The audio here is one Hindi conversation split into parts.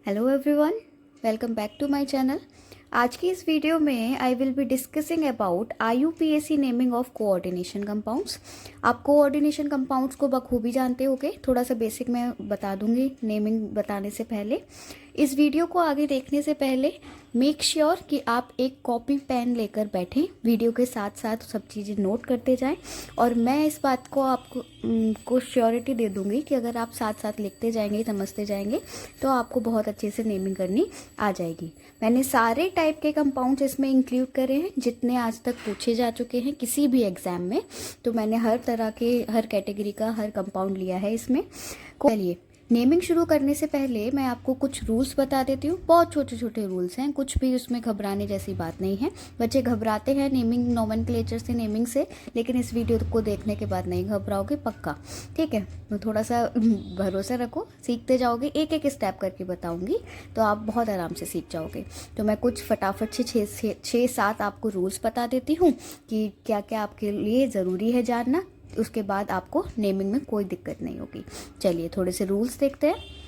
Hello everyone, welcome back to my channel. आज की इस वीडियो में I will be discussing about IUPAC naming of coordination compounds. आप कोऑर्डिनेशन कंपाउंड्स को बखूबी जानते होगे, थोड़ा सा बेसिक मैं बता दूंगी नेमिंग बताने से पहले। इस वीडियो को आगे देखने से पहले मेक श्योर कि आप एक कॉपी पेन लेकर बैठें, वीडियो के साथ साथ सब चीज़ें नोट करते जाएं। और मैं इस बात को आपको श्योरिटी दे दूंगी कि अगर आप साथ साथ लिखते जाएंगे, समझते जाएंगे, तो आपको बहुत अच्छे से नेमिंग करनी आ जाएगी। मैंने सारे टाइप के कंपाउंड्स इसमें इंक्लूड करे हैं जितने आज तक पूछे जा चुके हैं किसी भी एग्जाम में। तो मैंने हर तरह के, हर कैटेगरी का हर कंपाउंड लिया है इसमें। चलिए, नेमिंग शुरू करने से पहले मैं आपको कुछ रूल्स बता देती हूँ। बहुत छोटे छोटे रूल्स हैं, कुछ भी उसमें घबराने जैसी बात नहीं है। बच्चे घबराते हैं नेमिंग नोमेनक्लेचर से, नेमिंग से, लेकिन इस वीडियो को देखने के बाद नहीं घबराओगे पक्का, ठीक है। तो थोड़ा सा भरोसा रखो, सीखते जाओगे, एक एक स्टेप करके बताऊंगी तो आप बहुत आराम से सीख जाओगे। तो मैं कुछ फटाफट से छः सात आपको रूल्स बता देती हूँ कि क्या क्या आपके लिए ज़रूरी है जानना। उसके बाद आपको नेमिंग में कोई दिक्कत नहीं होगी। चलिए थोड़े से रूल्स देखते हैं।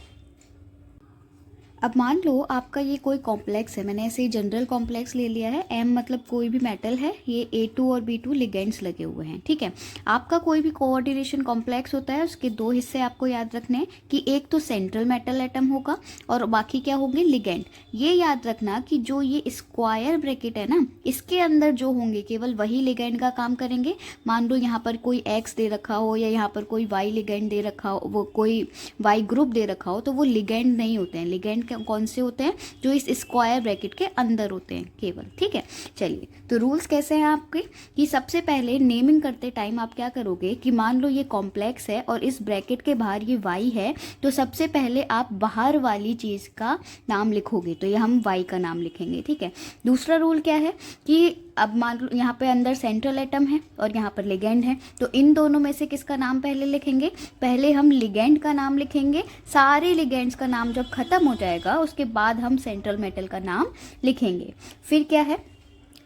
अब मान लो आपका ये कोई कॉम्प्लेक्स है, मैंने ऐसे ही जनरल कॉम्प्लेक्स ले लिया है। M मतलब कोई भी मेटल है, ये A2 और B2 लिगेंड्स लगे हुए हैं, ठीक है। आपका कोई भी कोऑर्डिनेशन कॉम्प्लेक्स होता है, उसके दो हिस्से आपको याद रखने हैं कि एक तो सेंट्रल मेटल एटम होगा और बाकी क्या होंगे, लिगेंड। ये याद रखना कि जो ये स्क्वायर ब्रैकेट है ना, इसके अंदर जो होंगे केवल वही लिगेंड का काम करेंगे। मान लो यहाँ पर कोई X दे रखा हो या यहाँ पर कोई Y लिगेंड दे रखा हो, वो कोई Y ग्रुप दे रखा हो, तो वो लिगेंड नहीं होते हैं। लिगेंड कौन से होते हैं, जो इस स्क्वायर ब्रैकेट के अंदर होते हैं केवल, ठीक है। चलिए, तो रूल्स कैसे हैं आपके कि सबसे पहले नेमिंग करते टाइम आप क्या करोगे कि मान लो ये कॉम्प्लेक्स है और इस ब्रैकेट के बाहर ये Y है, तो सबसे पहले आप बाहर वाली चीज़ का नाम लिखोगे, तो ये हम Y का नाम लिखेंगे, ठीक है। दूसरा रूल क्या है कि अब मान लो यहाँ पे अंदर सेंट्रल एटम है और यहाँ पर लिगेंड है, तो इन दोनों में से किसका नाम पहले लिखेंगे, पहले हम लिगेंड का नाम लिखेंगे। सारे लिगेंड्स का नाम जब खत्म हो जाएगा उसके बाद हम सेंट्रल मेटल का नाम लिखेंगे। फिर क्या है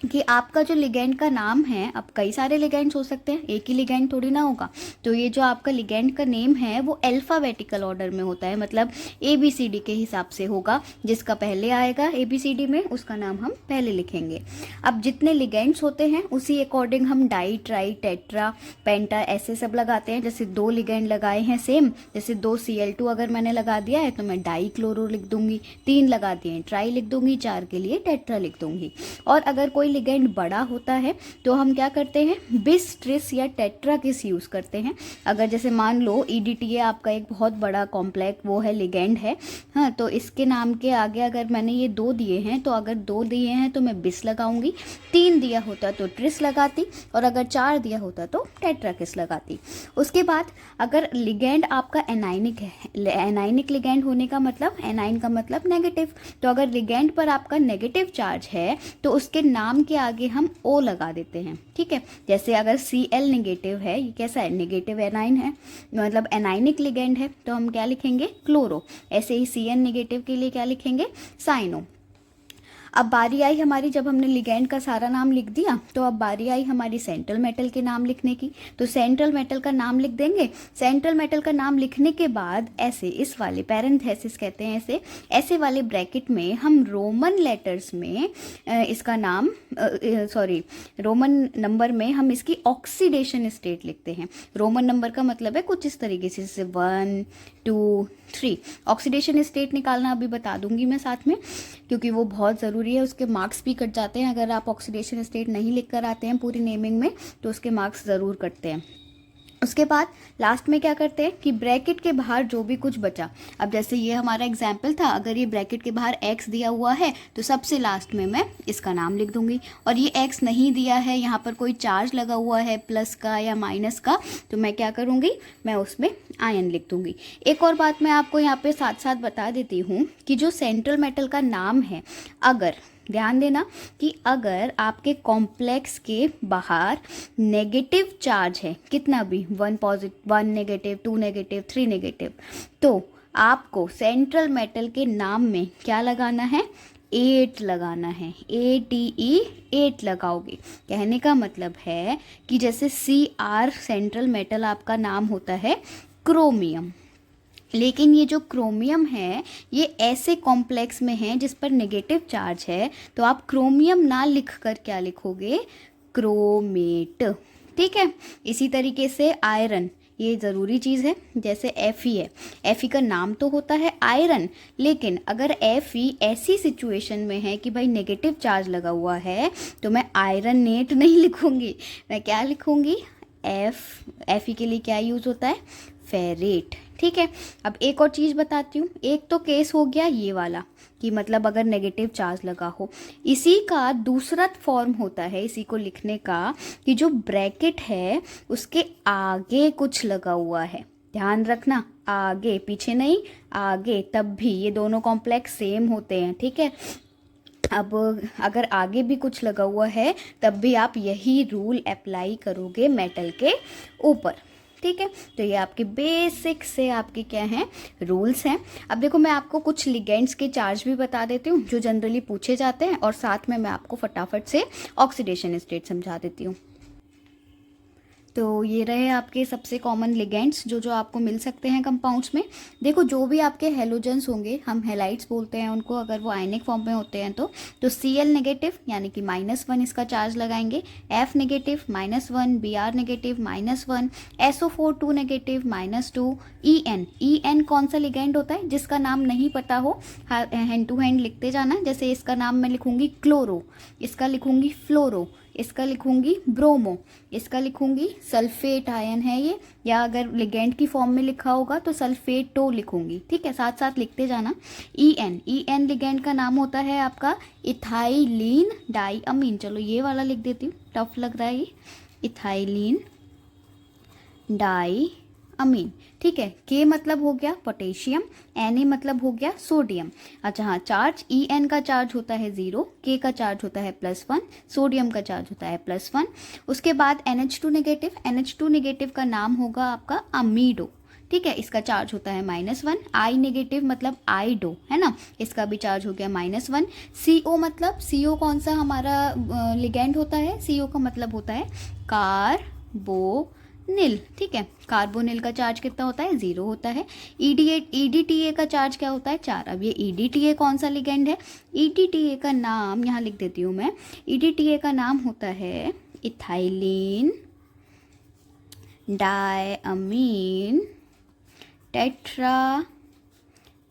कि आपका जो लिगेंड का नाम है, अब कई सारे लिगेंड्स हो सकते हैं, एक ही लिगेंड थोड़ी ना होगा। तो ये जो आपका लिगेंड का नेम है वो अल्फ़ाबेटिकल ऑर्डर में होता है, मतलब ABCD के हिसाब से होगा। जिसका पहले आएगा ABCD में उसका नाम हम पहले लिखेंगे। अब जितने लिगेंड्स होते हैं उसी अकॉर्डिंग हम डाई, ट्राई, टेट्रा, पेंटा ऐसे सब लगाते हैं। जैसे दो लिगेंड लगाए हैं सेम, जैसे 2Cl2 अगर मैंने लगा दिया है तो मैं डाई क्लोरो लिख दूंगी, 3 लगा दिए ट्राई लिख दूंगी, 4 के लिए टेट्रा लिख दूंगी। और अगर कोई लिगेंड बड़ा होता है तो हम क्या करते हैं, बिस, ट्रिस या टेट्रा किस यूज़ करते हैं। अगर जैसे मान लो EDTA आपका एक बहुत बड़ा कॉम्प्लेक्स वो है, लिगेंड है, हाँ, तो इसके नाम के आगे अगर मैंने ये 2 दिए हैं, तो अगर 2 दिए हैं तो मैं बिस लगाऊंगी, 3 दिया होता तो ट्रिस लगाती, और अगर 4 दिया होता तो टेट्रा किस लगाती। उसके बाद अगर लिगेंड आपका एनाइनिक है, एनाइनिक लिगेंड होने का मतलब, एनाइन का मतलब नेगेटिव, तो अगर लिगेंड पर आपका नेगेटिव चार्ज है तो उसके नाम के आगे हम O लगा देते हैं, ठीक है। जैसे अगर Cl नेगेटिव है, ये कैसा है, नेगेटिव एनाइन है, मतलब एनाइनिक लिगेंड है, तो हम क्या लिखेंगे, क्लोरो। ऐसे ही Cn नेगेटिव के लिए क्या लिखेंगे, साइनो। अब बारी आई हमारी, जब हमने लिगेंड का सारा नाम लिख दिया तो अब बारी आई हमारी सेंट्रल मेटल के नाम लिखने की। तो सेंट्रल मेटल का नाम लिख देंगे। सेंट्रल मेटल का नाम लिखने के बाद ऐसे, इस वाले पैरेंथेसिस कहते हैं ऐसे, ऐसे वाले ब्रैकेट में हम रोमन लेटर्स में इसका नाम, सॉरी, रोमन नंबर में हम इसकी ऑक्सीडेशन स्टेट लिखते हैं। रोमन नंबर का मतलब है कुछ इस तरीके से, जैसे 1 2 3। ऑक्सीडेशन स्टेट निकालना अभी बता दूंगी मैं साथ में, क्योंकि वो बहुत ज़रूरी है, उसके मार्क्स भी कट जाते हैं। अगर आप ऑक्सीडेशन स्टेट नहीं लिख कर आते हैं पूरी नेमिंग में तो उसके मार्क्स ज़रूर कटते हैं। उसके बाद लास्ट में क्या करते हैं कि ब्रैकेट के बाहर जो भी कुछ बचा, अब जैसे ये हमारा एग्जाम्पल था, अगर ये ब्रैकेट के बाहर X दिया हुआ है तो सबसे लास्ट में मैं इसका नाम लिख दूंगी। और ये X नहीं दिया है, यहाँ पर कोई चार्ज लगा हुआ है प्लस का या माइनस का, तो मैं क्या करूँगी, मैं उसमें आयन लिख दूंगी। एक और बात मैं आपको यहाँ पे साथ साथ बता देती हूँ कि जो सेंट्रल मेटल का नाम है, अगर ध्यान देना कि अगर आपके कॉम्प्लेक्स के बाहर नेगेटिव चार्ज है, कितना भी, 1 पॉजिटिव, 1 नेगेटिव, 2 नेगेटिव, 3 नेगेटिव, तो आपको सेंट्रल मेटल के नाम में क्या लगाना है, 8 लगाना है, ATE 8 लगाओगे। कहने का मतलब है कि जैसे Cr सेंट्रल मेटल आपका नाम होता है क्रोमियम, लेकिन ये जो क्रोमियम है ये ऐसे कॉम्प्लेक्स में है जिस पर नेगेटिव चार्ज है, तो आप क्रोमियम ना लिख कर क्या लिखोगे, क्रोमेट। ठीक है। इसी तरीके से आयरन, ये ज़रूरी चीज़ है, जैसे Fe है, Fe का नाम तो होता है आयरन, लेकिन अगर Fe ऐसी सिचुएशन में है कि भाई नेगेटिव चार्ज लगा हुआ है तो मैं आयरन नेट नहीं लिखूंगी, मैं क्या लिखूंगी, Fe के लिए क्या यूज़ होता है, फेरेट। ठीक है। अब एक और चीज़ बताती हूँ, एक तो केस हो गया ये वाला कि मतलब अगर नेगेटिव चार्ज लगा हो, इसी का दूसरा फॉर्म होता है इसी को लिखने का कि जो ब्रैकेट है उसके आगे कुछ लगा हुआ है, ध्यान रखना, आगे, पीछे नहीं, आगे, तब भी ये दोनों कॉम्प्लेक्स सेम होते हैं। ठीक है। अब अगर आगे भी कुछ लगा हुआ है तब भी आप यही रूल अप्लाई करोगे मेटल के ऊपर। ठीक है। तो ये आपके बेसिक से आपके क्या हैं, रूल्स हैं। अब देखो मैं आपको कुछ लिगेंड्स के चार्ज भी बता देती हूँ जो जनरली पूछे जाते हैं, और साथ में मैं आपको फटाफट से ऑक्सीडेशन स्टेट समझा देती हूँ। तो ये रहे आपके सबसे कॉमन लिगेंड्स जो जो आपको मिल सकते हैं कंपाउंड्स में। देखो जो भी आपके हेलोजेंस होंगे, हम हेलाइड्स बोलते हैं उनको, अगर वो आयनिक फॉर्म में होते हैं तो Cl नेगेटिव यानी कि -1 इसका चार्ज लगाएंगे, F negative -1, Br negative -1, SO4 2 negative -2, En कौन सा लिगेंड होता है जिसका नाम नहीं पता हो, हैंड टू हैंड लिखते जाना। जैसे इसका नाम मैं लिखूंगी क्लोरो, इसका लिखूंगी फ्लोरो, इसका लिखूंगी ब्रोमो, इसका लिखूंगी सल्फेट आयन है ये, या अगर लिगेंड की फॉर्म में लिखा होगा तो सल्फेटो लिखूंगी। ठीक है, साथ साथ लिखते जाना। En लिगेंड का नाम होता है आपका इथाइलिन डाइअमीन। चलो ये वाला लिख देती हूँ, टफ लग रहा है ये, इथाइलिन डाइअमीन। ठीक है। के मतलब हो गया पोटेशियम, Na मतलब हो गया सोडियम। अच्छा हाँ, चार्ज En का चार्ज होता है 0, के का चार्ज होता है +1, सोडियम का चार्ज होता है +1। उसके बाद NH2 नेगेटिव का नाम होगा आपका अमीडो। ठीक है, इसका चार्ज होता है -1। I नेगेटिव मतलब आइडो है ना, इसका भी चार्ज हो गया -1। CO मतलब, CO कौन सा हमारा लिगेंड होता है, CO का मतलब होता है कार्बोनिल। ठीक है, कार्बोनिल का चार्ज कितना होता है, 0 होता है। EDTA का चार्ज क्या होता है, 4। अब ये EDTA कौन सा लिगेंड है, EDTA का नाम यहाँ लिख देती हूँ मैं, EDTA का नाम होता है इथाइलिन डाइअमीन टेट्रा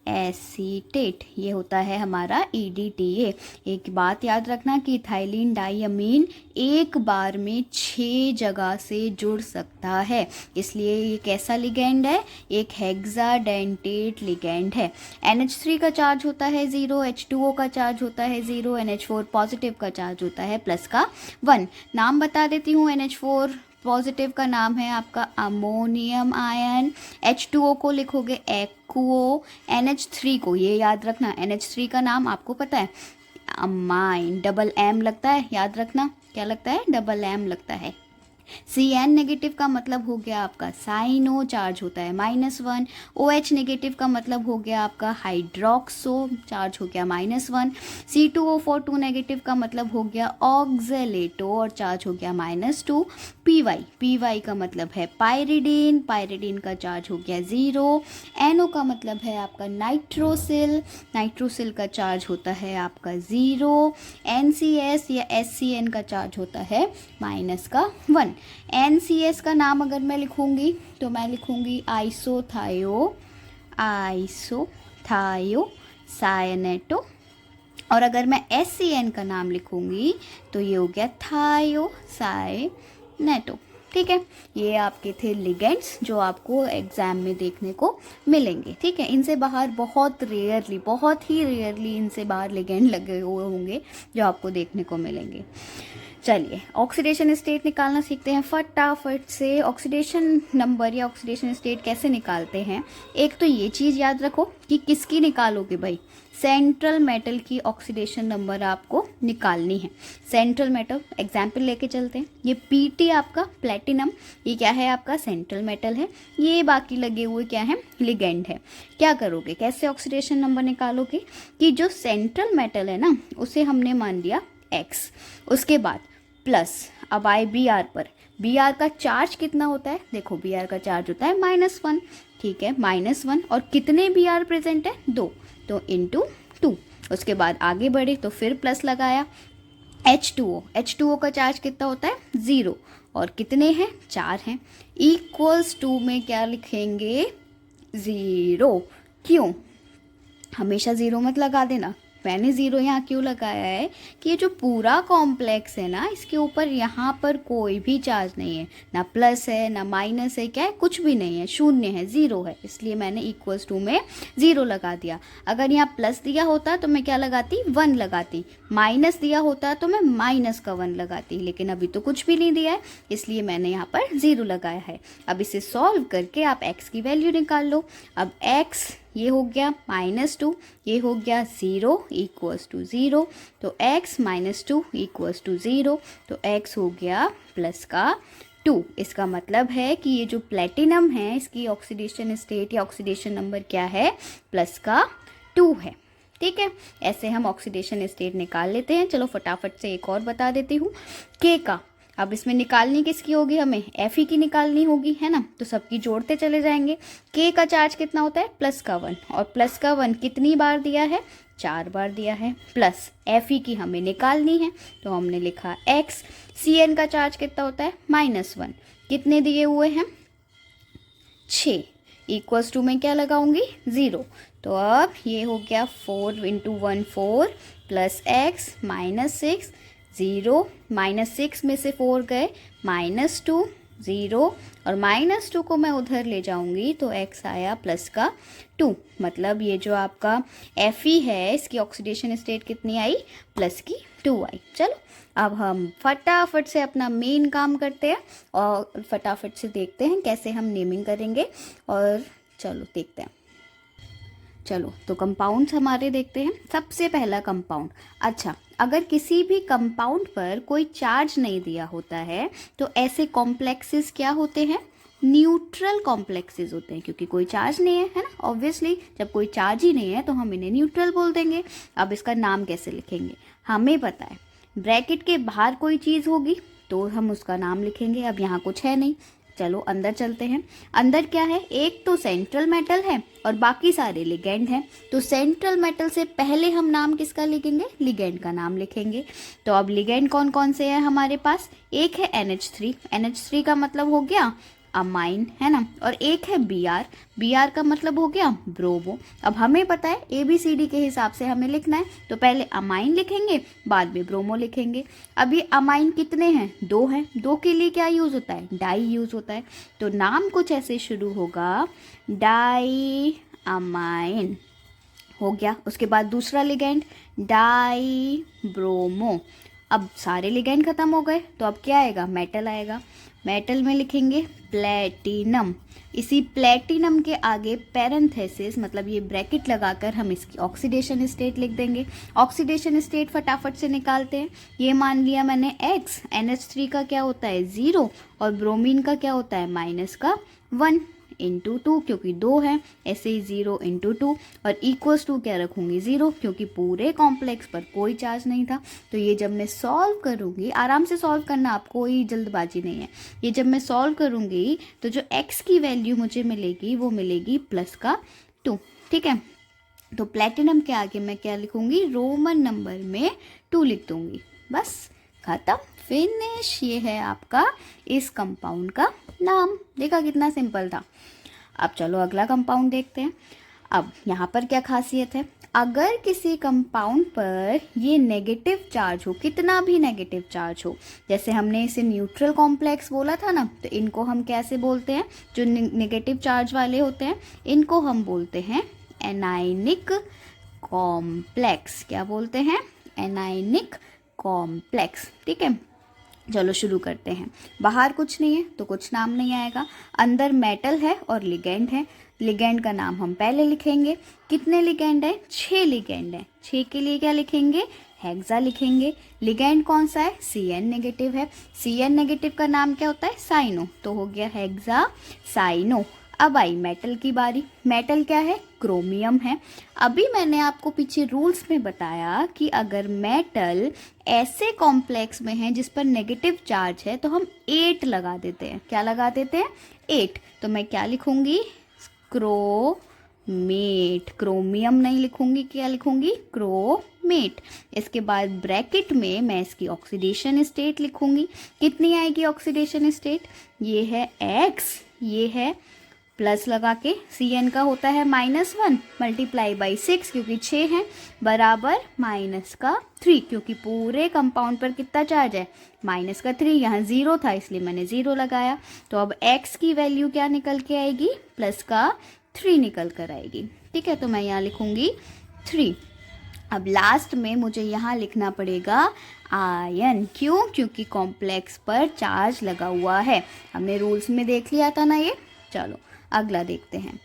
एसीटेट, ये होता है हमारा EDTA। एक बात याद रखना कि इथाइलिन डाइअमीन एक बार में 6 जगह से जुड़ सकता है, इसलिए ये कैसा लिगेंड है, एक हेक्साडेंटेट लिगेंड है। NH3 का चार्ज होता है 0, H2O का चार्ज होता है 0, NH4 पॉजिटिव का चार्ज होता है +1। नाम बता देती हूँ, NH4 पॉजिटिव का नाम है आपका अमोनियम आयन, H2O को लिखोगे एक्वो, NH3 को ये याद रखना, NH3 का नाम आपको पता है अमाइन, डबल M लगता है, याद रखना क्या लगता है, डबल M लगता है। Cn नेगेटिव का मतलब हो गया आपका साइनो, चार्ज होता है -1। OH नेगेटिव का मतलब हो गया आपका हाइड्रोक्सो, चार्ज हो गया -1। C2O4 2 नेगेटिव का मतलब हो गया ऑक्जेलेटो और चार्ज हो गया -2। Py का मतलब है पायरिडीन का चार्ज हो गया 0। NO का मतलब है आपका नाइट्रोसिल का चार्ज होता है आपका 0। NCS या SCN का चार्ज होता है -1। NCS का नाम अगर मैं लिखूंगी तो मैं लिखूंगी आइसोथायोसायनेटो, और अगर मैं SCN का नाम लिखूंगी तो ये हो गया थायोसाइनेटो। ठीक है, ये आपके थे लिगेंड्स जो आपको एग्जाम में देखने को मिलेंगे। ठीक है, इनसे बाहर बहुत ही रेयरली इनसे बाहर लिगेंड लगे हुए होंगे जो आपको देखने को मिलेंगे। चलिए ऑक्सीडेशन स्टेट निकालना सीखते हैं फटाफट से। ऑक्सीडेशन नंबर या ऑक्सीडेशन स्टेट कैसे निकालते हैं, एक तो ये चीज़ याद रखो कि किसकी निकालोगे भाई, सेंट्रल मेटल की ऑक्सीडेशन नंबर आपको निकालनी है। सेंट्रल मेटल एग्जाम्पल लेके चलते हैं, ये Pt आपका प्लेटिनम, ये क्या है आपका सेंट्रल मेटल है, ये बाकी लगे हुए क्या है लिगेंड है। क्या करोगे, कैसे ऑक्सीडेशन नंबर निकालोगे कि जो सेंट्रल मेटल है ना उसे हमने मान लिया X, उसके बाद प्लस, अब आए Br पर, Br का चार्ज कितना होता है, देखो Br का चार्ज होता है -1, ठीक है, -1 और कितने बी आर प्रेजेंट है 2, तो इंटू 2। उसके बाद आगे बढ़े तो फिर प्लस लगाया। H2O का चार्ज कितना होता है 0 और कितने हैं 4 हैं। इक्वल्स टू में क्या लिखेंगे 0। क्यों, हमेशा 0 मत लगा देना। मैंने 0 यहाँ क्यों लगाया है कि ये जो पूरा कॉम्प्लेक्स है ना, इसके ऊपर यहाँ पर कोई भी चार्ज नहीं है, ना प्लस है ना माइनस है, क्या है, कुछ भी नहीं है, शून्य है, 0 है, इसलिए मैंने इक्वल्स टू में 0 लगा दिया। अगर यहाँ प्लस दिया होता तो मैं क्या लगाती 1 लगाती, माइनस दिया होता तो मैं माइनस का 1 लगाती, लेकिन अभी तो कुछ भी नहीं दिया है इसलिए मैंने यहाँ पर 0 लगाया है। अब इसे सॉल्व करके आप x की वैल्यू निकाल लो। अब x ये हो गया -2, ये हो गया 0 इक्वल्स टू 0, तो x -2 इक्वल्स टू 0, तो x हो गया प्लस का 2। इसका मतलब है कि ये जो प्लेटिनम है इसकी ऑक्सीडेशन स्टेट या ऑक्सीडेशन नंबर क्या है प्लस का 2 है। ठीक है, ऐसे हम ऑक्सीडेशन स्टेट निकाल लेते हैं। चलो फटाफट से एक और बता देती हूँ के का। अब इसमें निकालनी किसकी होगी, हमें Fe की निकालनी होगी, है ना, तो सबकी जोड़ते चले जाएंगे। के का चार्ज कितना होता है प्लस का 1, और प्लस का 1 कितनी बार दिया है 4 बार दिया है, प्लस Fe की हमें निकालनी है तो हमने लिखा x। Cn का चार्ज कितना होता है -1, कितने दिए हुए हैं 6, इक्वल्स टू में क्या लगाऊंगी 0, तो अब ये हो गया 4 × 1 4 प्लस x -6 0, -6 में से 4 गए -2 0, और -2 को मैं उधर ले जाऊंगी तो x आया प्लस का 2। मतलब ये जो आपका Fe है इसकी ऑक्सीडेशन स्टेट कितनी आई प्लस की 2 आई। चलो अब हम फटाफट से अपना मेन काम करते हैं और फटाफट से देखते हैं कैसे हम नेमिंग करेंगे, और चलो देखते हैं। चलो तो कंपाउंड्स हमारे देखते हैं। सबसे पहला कंपाउंड, अच्छा अगर किसी भी कंपाउंड पर कोई चार्ज नहीं दिया होता है तो ऐसे कॉम्प्लेक्सेस क्या होते हैं, न्यूट्रल कॉम्प्लेक्सेस होते हैं, क्योंकि कोई चार्ज नहीं है ना, ऑब्वियसली जब कोई चार्ज ही नहीं है तो हम इन्हें न्यूट्रल बोल देंगे। अब इसका नाम कैसे लिखेंगे, हमें पता है ब्रैकेट के बाहर कोई चीज़ होगी तो हम उसका नाम लिखेंगे। अब यहाँ कुछ है नहीं, चलो अंदर चलते हैं। अंदर क्या है, एक तो सेंट्रल मेटल है और बाकी सारे लिगेंड हैं, तो सेंट्रल मेटल से पहले हम नाम किसका लिखेंगे, लिगेंड का नाम लिखेंगे। तो अब लिगेंड कौन कौन से हैं हमारे पास, एक है NH3, NH3 का मतलब हो गया अमाइन, है ना, और एक है Br, Br का मतलब हो गया ब्रोमो। अब हमें पता है ABCD के हिसाब से हमें लिखना है, तो पहले अमाइन लिखेंगे बाद में ब्रोमो लिखेंगे। अब ये अमाइन कितने हैं, 2 हैं, 2 के लिए क्या यूज़ होता है, डाई यूज़ होता है, तो नाम कुछ ऐसे शुरू होगा डाई अमाइन, हो गया। उसके बाद दूसरा लिगेंड डाई ब्रोमो। अब सारे लिगेंड खत्म हो गए तो अब क्या आएगा, मेटल आएगा, मेटल में लिखेंगे प्लेटिनम। इसी प्लेटिनम के आगे पैरेंथेसिस मतलब ये ब्रैकेट लगाकर हम इसकी ऑक्सीडेशन स्टेट लिख देंगे। ऑक्सीडेशन स्टेट फटाफट से निकालते हैं। ये मान लिया मैंने x, NH3 का क्या होता है 0 और ब्रोमीन का क्या होता है -1 इंटू 2, क्योंकि 2 है, ऐसे ही 0 इंटू 2, और इक्वल्स टू क्या रखूँगी 0, क्योंकि पूरे कॉम्प्लेक्स पर कोई चार्ज नहीं था। तो ये जब मैं सॉल्व करूँगी, आराम से सॉल्व करना, आप कोई जल्दबाजी नहीं है, ये जब मैं सॉल्व करूँगी तो जो x की वैल्यू मुझे मिलेगी वो मिलेगी प्लस का 2। ठीक है, तो प्लेटिनम के आगे मैं क्या लिखूँगी, रोमन नंबर में 2 लिख दूँगी, बस खत्म, फिनिश। ये है आपका इस कंपाउंड का नाम। देखा कितना सिंपल था। अब चलो अगला कंपाउंड देखते हैं। अब यहाँ पर क्या खासियत है, अगर किसी कंपाउंड पर ये नेगेटिव चार्ज हो, कितना भी नेगेटिव चार्ज हो, जैसे हमने इसे न्यूट्रल कॉम्प्लेक्स बोला था ना, तो इनको हम कैसे बोलते हैं, जो नेगेटिव चार्ज वाले होते हैं इनको हम बोलते हैं एनायनिक कॉम्प्लेक्स। क्या बोलते हैं, एनायनिक कॉम्प्लेक्स। ठीक है, चलो शुरू करते हैं। बाहर कुछ नहीं है तो कुछ नाम नहीं आएगा, अंदर मेटल है और लिगेंड है। लिगेंड का नाम हम पहले लिखेंगे। कितने लिगेंड है, 6 लिगेंड है। 6 के लिए क्या लिखेंगे, हेक्सा लिखेंगे। लिगेंड कौन सा है, Cn नेगेटिव है। Cn नेगेटिव का नाम क्या होता है, साइनो, तो हो गया हेक्सा साइनो। अब आई मेटल की बारी। मेटल क्या है, क्रोमियम है। अभी मैंने आपको पीछे रूल्स में बताया कि अगर मेटल ऐसे कॉम्प्लेक्स में है जिस पर नेगेटिव चार्ज है तो हम 8 लगा देते हैं। क्या लगा देते हैं, 8। तो मैं क्या लिखूंगी, क्रोमेट, क्रोमियम नहीं लिखूंगी, क्या लिखूंगी? क्रोमेट। इसके बाद ब्रैकेट में मैं इसकी ऑक्सीडेशन स्टेट लिखूंगी। कितनी आएगी ऑक्सीडेशन स्टेट? ये है X, ये है प्लस लगा के Cn का होता है -1 मल्टीप्लाई बाई 6 क्योंकि 6 है, बराबर -3 क्योंकि पूरे कंपाउंड पर कितना चार्ज है? -3। यहाँ 0 था इसलिए मैंने 0 लगाया। तो अब X की वैल्यू क्या निकल के आएगी? +3 निकल कर आएगी। ठीक है, तो मैं यहाँ लिखूंगी 3। अब लास्ट में मुझे यहाँ लिखना पड़ेगा आयन। क्यों? क्योंकि कॉम्प्लेक्स पर चार्ज लगा हुआ है। हमने रूल्स में देख लिया था ना ये। चलो अगला देखते हैं।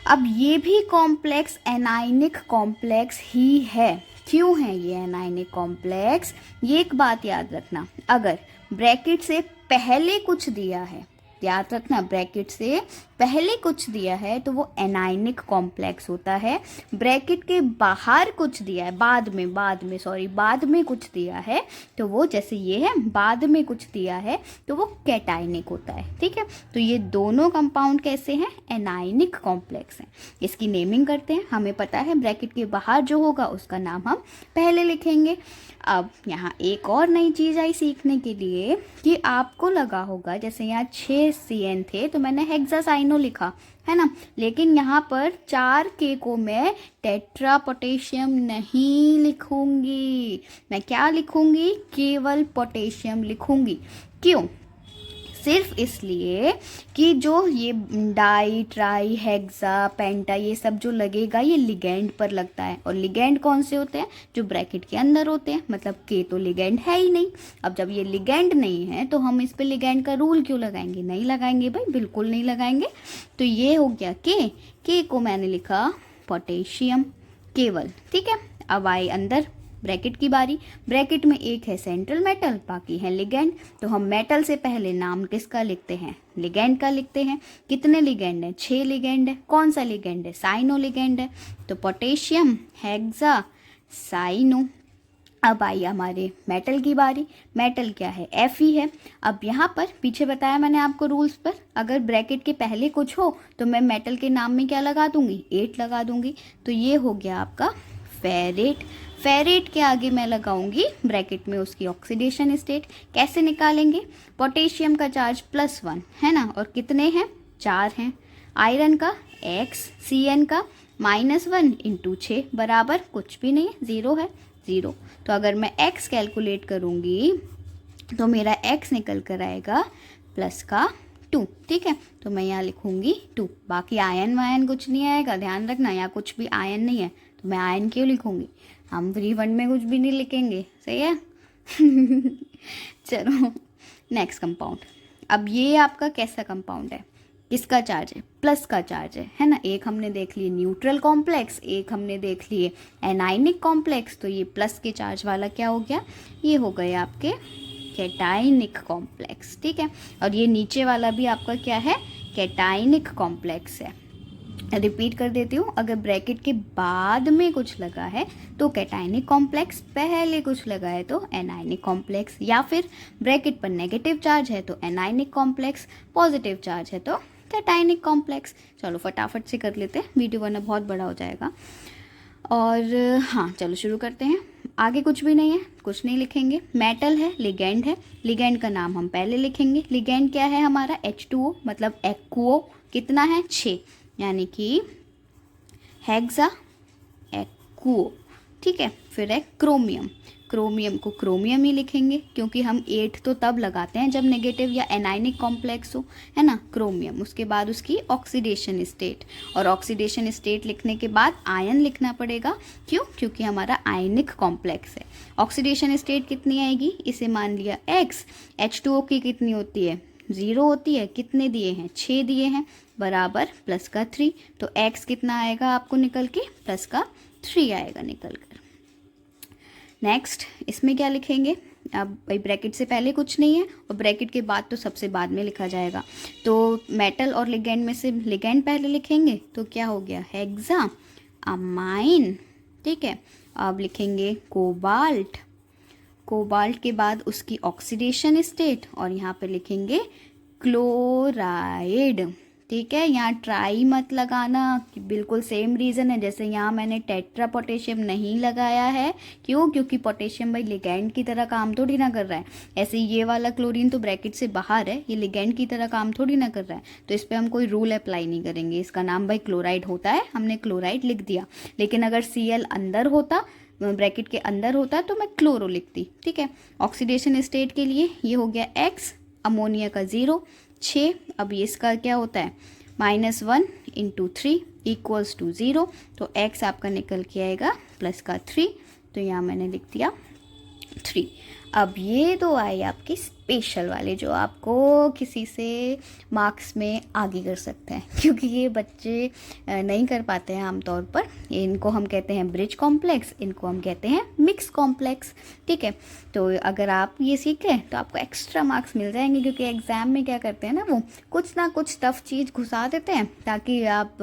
अब ये भी कॉम्प्लेक्स एनाइनिक कॉम्प्लेक्स ही है। क्यों है ये एनाइनिक कॉम्प्लेक्स? ये एक बात याद रखना, अगर ब्रैकेट से पहले कुछ दिया है, याद रखना ब्रैकेट से पहले कुछ दिया है तो वो एनाइनिक कॉम्प्लेक्स होता है। ब्रैकेट के बाहर कुछ दिया है, बाद में कुछ दिया है तो वो, जैसे ये है, बाद में कुछ दिया है तो वो कैटाइनिक होता है। ठीक है, तो ये दोनों कंपाउंड कैसे हैं? एनाइनिक कॉम्प्लेक्स हैं। इसकी नेमिंग करते हैं। हमें पता है ब्रैकेट के बाहर जो होगा उसका नाम हम पहले लिखेंगे। अब यहाँ एक और नई चीज़ आई सीखने के लिए कि आपको लगा होगा जैसे यहाँ 6 Cn थे तो मैंने हेक्सासाइनो लिखा है ना, लेकिन यहाँ पर 4 K को मैं टेट्रा पोटेशियम नहीं लिखूंगी। मैं क्या लिखूंगी? केवल पोटेशियम लिखूंगी। क्यों? सिर्फ इसलिए कि जो ये डाई, ट्राई, हेक्सा, पेंटा ये सब जो लगेगा ये लिगेंड पर लगता है, और लिगेंड कौन से होते हैं? जो ब्रैकेट के अंदर होते हैं। मतलब के तो लिगेंड है ही नहीं। अब जब ये लिगेंड नहीं है तो हम इस पे लिगेंड का रूल क्यों लगाएंगे? नहीं लगाएंगे भाई, बिल्कुल नहीं लगाएंगे। तो ये हो गया के को मैंने लिखा पोटेशियम केवल। ठीक है, अब आए अंदर ब्रैकेट की बारी। ब्रैकेट में एक है सेंट्रल मेटल, बाकी है लिगेंड। तो हम मेटल से पहले नाम किसका लिखते हैं? लिगेंड का लिखते हैं। कितने लिगेंड है? 6 लिगेंड है। कौन सा लिगेंड है? साइनो लिगेंड है। तो पोटेशियम, हेक्सा, साइनो। अब आई हमारे मेटल की बारी। मेटल क्या है? Fe है। अब यहाँ पर पीछे बताया मैंने आपको रूल्स पर, अगर ब्रैकेट के पहले कुछ हो तो मैं मेटल के नाम में क्या लगा दूंगी? 8 लगा दूंगी। तो ये हो गया आपका फेरेट। फेरेट के आगे मैं लगाऊंगी ब्रैकेट में उसकी ऑक्सीडेशन स्टेट। कैसे निकालेंगे? पोटेशियम का चार्ज +1 है ना, और कितने हैं? 4 हैं। आयरन का X, Cn का -1 × 6 बराबर कुछ भी नहीं है, 0 है, 0। तो अगर मैं X कैलकुलेट करूंगी तो मेरा X निकल कर आएगा +2। ठीक है, तो मैं यहाँ लिखूंगी 2। बाकी आयन वायन कुछ नहीं आएगा, ध्यान रखना, यहाँ कुछ भी आयन नहीं है तो मैं आयन क्यों लिखूंगी? हम फ्री फंड में कुछ भी नहीं लिखेंगे, सही है। चलो नेक्स्ट कंपाउंड। अब ये आपका कैसा कंपाउंड है? किसका चार्ज है? प्लस का चार्ज है ना। एक हमने देख लिए न्यूट्रल कॉम्प्लेक्स, एक हमने देख लिए एनाइनिक कॉम्प्लेक्स। तो ये प्लस के चार्ज वाला क्या हो गया? ये हो गए आपके कैटाइनिक कॉम्प्लेक्स। ठीक है, और ये नीचे वाला भी आपका क्या है? कैटाइनिक कॉम्प्लेक्स है। रिपीट कर देती हूँ, अगर ब्रैकेट के बाद में कुछ लगा है तो कैटाइनिक कॉम्प्लेक्स, पहले कुछ लगा है तो एनाइनिक कॉम्प्लेक्स, या फिर ब्रैकेट पर नेगेटिव चार्ज है तो एनाइनिक कॉम्प्लेक्स, पॉजिटिव चार्ज है तो कैटाइनिक कॉम्प्लेक्स। चलो फटाफट से कर लेते हैं, वीडियो वरना बहुत बड़ा हो जाएगा। और हाँ चलो शुरू करते हैं। आगे कुछ भी नहीं है, कुछ नहीं लिखेंगे। मेटल है, लिगेंड है, लिगेंड का नाम हम पहले लिखेंगे। लिगेंड क्या है हमारा? H2O, मतलब एक्वो। कितना है? 6, यानी कि हेक्सा एक्वो। ठीक है, फिर है क्रोमियम। क्रोमियम को क्रोमियम ही लिखेंगे क्योंकि हम 8 तो तब लगाते हैं जब नेगेटिव या एनाइनिक कॉम्प्लेक्स हो, है ना, क्रोमियम। उसके बाद उसकी ऑक्सीडेशन स्टेट, और ऑक्सीडेशन स्टेट लिखने के बाद आयन लिखना पड़ेगा। क्यों? क्योंकि हमारा आयनिक कॉम्प्लेक्स है। ऑक्सीडेशन स्टेट कितनी आएगी? इसे मान लिया X। H2O की कितनी होती है? 0 होती है। कितने दिए हैं? 6 दिए हैं, बराबर +3। तो X कितना आएगा आपको निकल के? +3 आएगा निकल कर। नेक्स्ट इसमें क्या लिखेंगे? अब भाई ब्रैकेट से पहले कुछ नहीं है और ब्रैकेट के बाद तो सबसे बाद में लिखा जाएगा। तो मेटल और लिगेंड में से लिगेंड पहले लिखेंगे तो क्या हो गया? Hexa amine. ठीक है, अब लिखेंगे कोबाल्ट। कोबाल्ट के बाद उसकी ऑक्सीडेशन स्टेट, और यहाँ पे लिखेंगे क्लोराइड। ठीक है। यहाँ ट्राई मत लगाना, बिल्कुल सेम रीज़न है जैसे यहाँ मैंने टेट्रा पोटेशियम नहीं लगाया है। क्यों? क्योंकि पोटेशियम भाई लिगैंड की तरह काम थोड़ी ना कर रहा है। ऐसे ये वाला क्लोरीन तो ब्रैकेट से बाहर है, ये लिगैंड की तरह काम थोड़ी ना कर रहा है, तो इस पर हम कोई रूल अप्लाई नहीं करेंगे। इसका नाम भाई क्लोराइड होता है, हमने क्लोराइड लिख दिया। लेकिन अगर Cl अंदर होता, ब्रैकेट के अंदर होता, तो मैं क्लोरो लिखती। ठीक है। ऑक्सीडेशन स्टेट के लिए ये हो गया x, अमोनिया का 0, 6। अब ये इसका क्या होता है, -1 × 3 = 0, तो x आपका निकल के आएगा प्लस का 3, तो यहाँ मैंने लिख दिया 3। अब ये दो आए आपके स्पेशल वाले जो आपको किसी से मार्क्स में आगे कर सकते हैं, क्योंकि ये बच्चे नहीं कर पाते हैं आमतौर पर। इनको हम कहते हैं ब्रिज कॉम्प्लेक्स, इनको हम कहते हैं मिक्स कॉम्प्लेक्स। ठीक है। तो अगर आप ये सीख गए तो आपको एक्स्ट्रा मार्क्स मिल जाएंगे, क्योंकि एग्ज़ाम में क्या करते हैं ना, वो कुछ ना कुछ टफ चीज़ घुसा देते हैं ताकि आप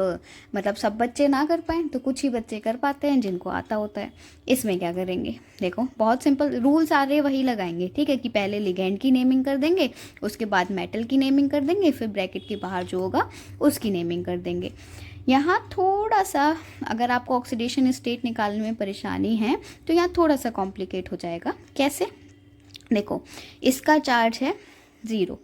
मतलब सब बच्चे ना कर पाएँ, तो कुछ ही बच्चे कर पाते हैं जिनको आता होता है। इसमें क्या करेंगे, देखो बहुत सिंपल रूल सारे वही लगाएंगे। ठीक है, कि पहले लिगैंड की नेमिंग कर देंगे, उसके बाद मेटल की नेमिंग कर देंगे, फिर ब्रैकेट के बाहर जो होगा उसकी नेमिंग कर देंगे। यहाँ थोड़ा सा अगर आपको ऑक्सीडेशन स्टेट निकालने में परेशानी है तो यहाँ थोड़ा सा कॉम्प्लिकेट हो जाएगा। कैसे? देखो, इसका चार्ज है 0,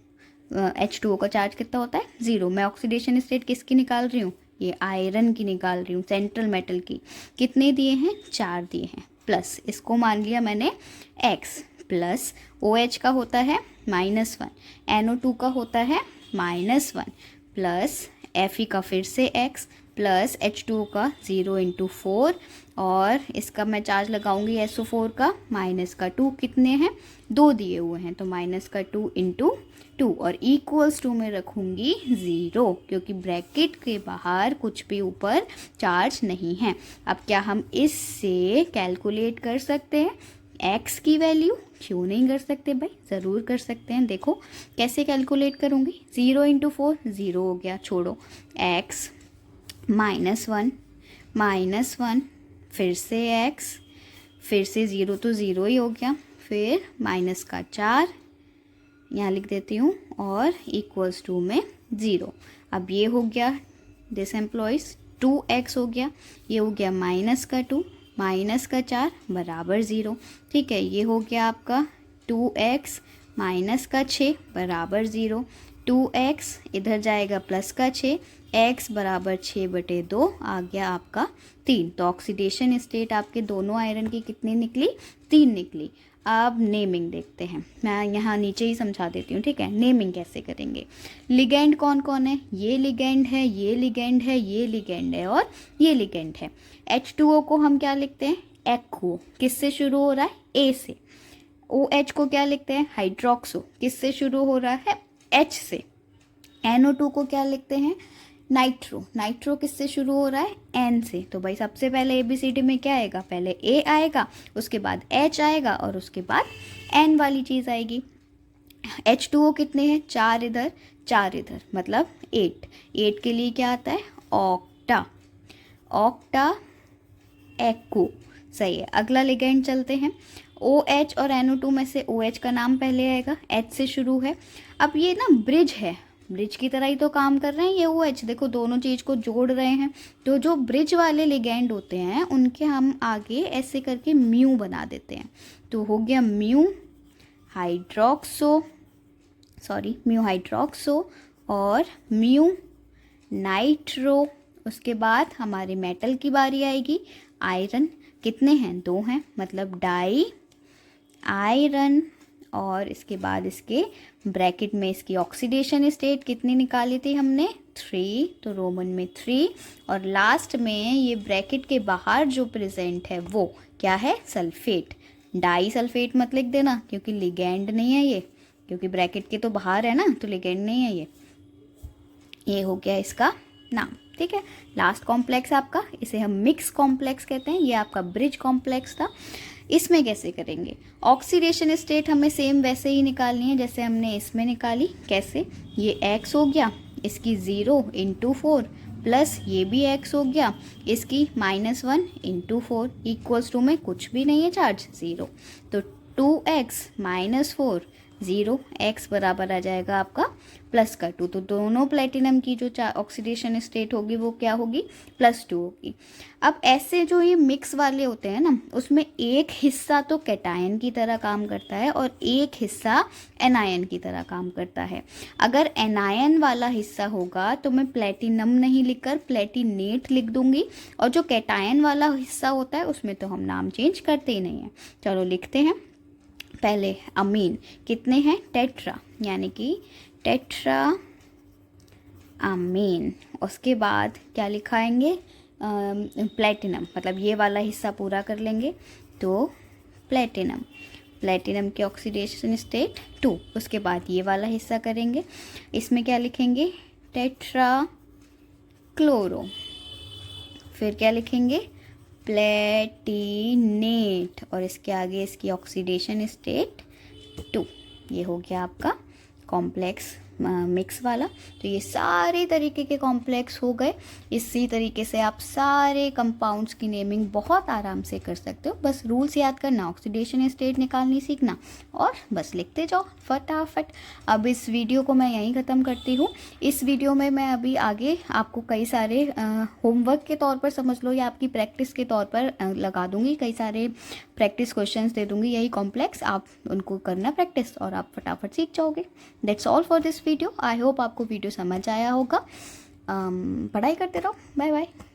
H2O का चार्ज कितना होता है 0। मैं ऑक्सीडेशन स्टेट किसकी निकाल रही हूँ, ये आयरन की निकाल रही हूँ, सेंट्रल मेटल की। कितने दिए हैं, 4 दिए हैं, प्लस इसको मान लिया मैंने x, प्लस OH का होता है -1, NO2 का होता है -1, प्लस Fe का फिर से x, प्लस H2O का 0 × 4, और इसका मैं चार्ज लगाऊंगी SO4 का -2। कितने हैं, 2 दिए हुए हैं, तो -2 × 2, और =2 में रखूंगी 0, क्योंकि ब्रैकेट के बाहर कुछ भी ऊपर चार्ज नहीं है। अब क्या हम इससे कैलकुलेट कर सकते हैं x की वैल्यू? क्यों नहीं कर सकते भाई, ज़रूर कर सकते हैं। देखो कैसे कैलकुलेट करूँगी, 0 × 4 0 हो गया, छोड़ो, x -1, फिर से x, फिर से 0 तो 0 ही हो गया, फिर -4 यहाँ लिख देती हूँ, और =2 में 0। अब ये हो गया डिसएम्प्लॉइज, 2x हो गया, ये हो गया -2, -4 बराबर 0। ठीक है, ये हो गया आपका 2x -6 बराबर 0, 2x इधर जाएगा +6, x बराबर 6/2 आ गया आपका 3। तो ऑक्सीडेशन स्टेट आपके दोनों आयरन की कितनी निकली, 3 निकली। अब नेमिंग देखते हैं, मैं यहाँ नीचे ही समझा देती हूँ। ठीक है, नेमिंग कैसे करेंगे। लिगैंड कौन कौन है, ये लिगैंड है, ये लिगैंड है, ये लिगैंड है, और ये लिगैंड है। H2O को हम क्या लिखते हैं, एक्वो, किससे शुरू हो रहा है, A से। OH को क्या लिखते हैं, हाइड्रोक्सो, किससे शुरू हो रहा है, H से। NO2 को क्या लिखते हैं, नाइट्रो, नाइट्रो किससे शुरू हो रहा है, N से। तो भाई सबसे पहले ABCD में क्या आएगा, पहले A आएगा, उसके बाद H आएगा, और उसके बाद N वाली चीज़ आएगी। H2O कितने हैं, 4 इधर 4 इधर, मतलब 8। 8 के लिए क्या आता है, ऑक्टा, ऑक्टा एक्को, सही है। अगला लिगैंड चलते हैं, OH और NO2 में से OH का नाम पहले आएगा, H से शुरू है। अब ये ना ब्रिज है, ब्रिज की तरह ही तो काम कर रहे हैं ये OH, देखो दोनों चीज़ को जोड़ रहे हैं। तो जो ब्रिज वाले लिगैंड होते हैं उनके हम आगे ऐसे करके म्यू बना देते हैं, तो हो गया म्यू हाइड्रोक्सो और म्यू नाइट्रो। उसके बाद हमारे मेटल की बारी आएगी, आयरन। कितने हैं, 2 हैं, मतलब डाई आयरन, और इसके बाद इसके ब्रैकेट में इसकी ऑक्सीडेशन स्टेट कितनी निकाली थी हमने, 3, तो रोमन में 3, और लास्ट में ये ब्रैकेट के बाहर जो प्रेजेंट है वो क्या है, सल्फेट। डाई सल्फेट मत लिख देना, क्योंकि लिगैंड नहीं है ये, क्योंकि ब्रैकेट के तो बाहर है ना, तो लिगैंड नहीं है ये हो गया इसका नाम। ठीक है, लास्ट कॉम्प्लेक्स आपका, इसे हम मिक्स कॉम्प्लेक्स कहते हैं, ये आपका ब्रिज कॉम्प्लेक्स था। इसमें कैसे करेंगे, ऑक्सीडेशन स्टेट हमें सेम वैसे ही निकालनी है जैसे हमने इसमें निकाली। कैसे, ये x हो गया, इसकी 0 × 4, प्लस ये भी x हो गया, इसकी -1 × 4 =2 में कुछ भी नहीं है चार्ज, 0। तो 2x - 4 0, x बराबर आ जाएगा आपका प्लस का 2। तो दोनों प्लेटिनम की जो ऑक्सीडेशन स्टेट होगी वो क्या होगी, +2 होगी। अब ऐसे जो ये मिक्स वाले होते हैं ना, उसमें एक हिस्सा तो कैटायन की तरह काम करता है और एक हिस्सा एनायन की तरह काम करता है। अगर एनायन वाला हिस्सा होगा तो मैं प्लेटिनम नहीं लिखकर प्लेटिनेट लिख दूंगी, और जो कैटायन वाला हिस्सा होता है उसमें तो हम नाम चेंज करते ही नहीं हैं। चलो लिखते हैं। पहले अमीन कितने हैं, टेट्रा, यानी कि टेट्रा अमीन। उसके बाद क्या लिखाएंगे, प्लेटिनम, मतलब ये वाला हिस्सा पूरा कर लेंगे तो प्लेटिनम, प्लेटिनम की ऑक्सीडेशन स्टेट 2। उसके बाद ये वाला हिस्सा करेंगे, इसमें क्या लिखेंगे, टेट्रा क्लोरो, फिर क्या लिखेंगे, प्लेटिनेट, और इसके आगे इसकी ऑक्सीडेशन स्टेट 2। ये हो गया आपका कॉम्प्लेक्स मिक्स वाला। तो ये सारे तरीके के कॉम्प्लेक्स हो गए। इसी तरीके से आप सारे कंपाउंड्स की नेमिंग बहुत आराम से कर सकते हो। बस रूल्स याद करना, ऑक्सीडेशन स्टेट निकालनी सीखना और बस लिखते जाओ फटाफट। अब इस वीडियो को मैं यहीं ख़त्म करती हूँ। इस वीडियो में मैं अभी आगे आपको कई सारे होमवर्क के तौर पर समझ लो या आपकी प्रैक्टिस के तौर पर लगा दूँगी, कई सारे प्रैक्टिस क्वेश्चंस दे दूँगी यही कॉम्प्लेक्स, आप उनको करना प्रैक्टिस और आप फटाफट सीख जाओगे। That's all for this video. I hope आपको वीडियो समझ आया होगा। पढ़ाई करते रहो। Bye bye.